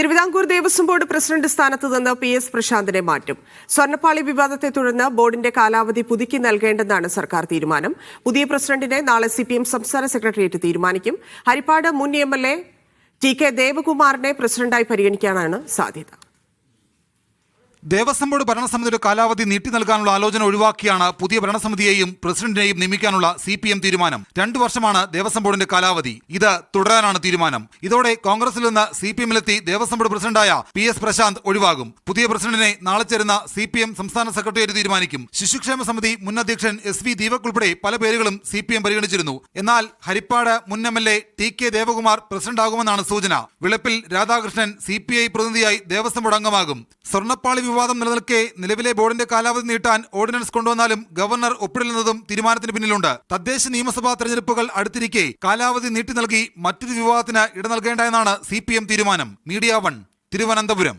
Thiruvithamkoor Devaswom board president സ്ഥാനത്ത് നിന്ന് PS പ്രശാന്തിനെ മാറ്റും. സ്വർണ്ണപ്പാളി വിവാദത്തെ തുടർന്ന് ബോർഡിന്റെ കാലാവധി പുതുക്കി നൽകേണ്ടെന്നാണ് സർക്കാർ തീരുമാനം. പുതിയ പ്രസിഡന്റിനെ നാളെ CPM സംസ്ഥാന സെക്രട്ടേറിയറ്റ് തീരുമാനിക്കും. ഹരിപ്പാട് മുൻ MLA TK ദേവകുമാറിനെ പ്രസിഡന്റായി പരിഗണിക്കാനാണ് സാധ്യത. ദേവസ്വം ബോർഡ് ഭരണസമിതിയുടെ കാലാവധി നീട്ടി നൽകാനുള്ള ആലോചന ഒഴിവാക്കിയാണ് പുതിയ ഭരണസമിതിയെയും പ്രസിഡന്റിനെയും നിയമിക്കാനുള്ള CPM തീരുമാനം. 2 വർഷമാണ് ദേവസ്വം ബോർഡിന്റെ കാലാവധി. ഇത് തുടരാനാണ് തീരുമാനം. ഇതോടെ കോൺഗ്രസിൽ നിന്ന് CPM-ലെത്തി ദേവസ്വം ബോർഡ് പ്രസിഡന്റായ PS പ്രശാന്ത് ഒഴിവാകും. പുതിയ പ്രസിഡന്റിനെ നാളെ ചേരുന്ന CPM സംസ്ഥാന സെക്രട്ടേറിയറ്റ് തീരുമാനിക്കും. ശിശുക്ഷേമ സമിതി മുൻ അധ്യക്ഷൻ SV ദീപക് ഉൾപ്പെടെ പല പേരുകളും CPM പരിഗണിച്ചിരുന്നു. എന്നാൽ ഹരിപ്പാട് മുൻ MLA TK ദേവകുമാർ പ്രസിഡന്റാകുമെന്നാണ് സൂചന. വിളപ്പിൽ രാധാകൃഷ്ണൻ CPI പ്രതിനിധിയായി ദേവസ്വം ബോർഡ് അംഗമാകും. സ്വർണ്ണപ്പാളി വിവാദം നിലനിൽക്കെ നിലവിലെ ബോർഡിന്റെ കാലാവധി നീട്ടാൻ ഓർഡിനൻസ് കൊണ്ടുവന്നാലും ഗവർണർ ഒപ്പിടില്ലെന്നതും തീരുമാനത്തിന് പിന്നിലുണ്ട്. തദ്ദേശ നിയമസഭാ തെരഞ്ഞെടുപ്പുകൾ അടുത്തിരിക്കെ കാലാവധി നീട്ടി നൽകി മറ്റൊരു വിവാദത്തിന് ഇട നൽകേണ്ട എന്നാണ് CPM തീരുമാനം. മീഡിയ 1 തിരുവനന്തപുരം.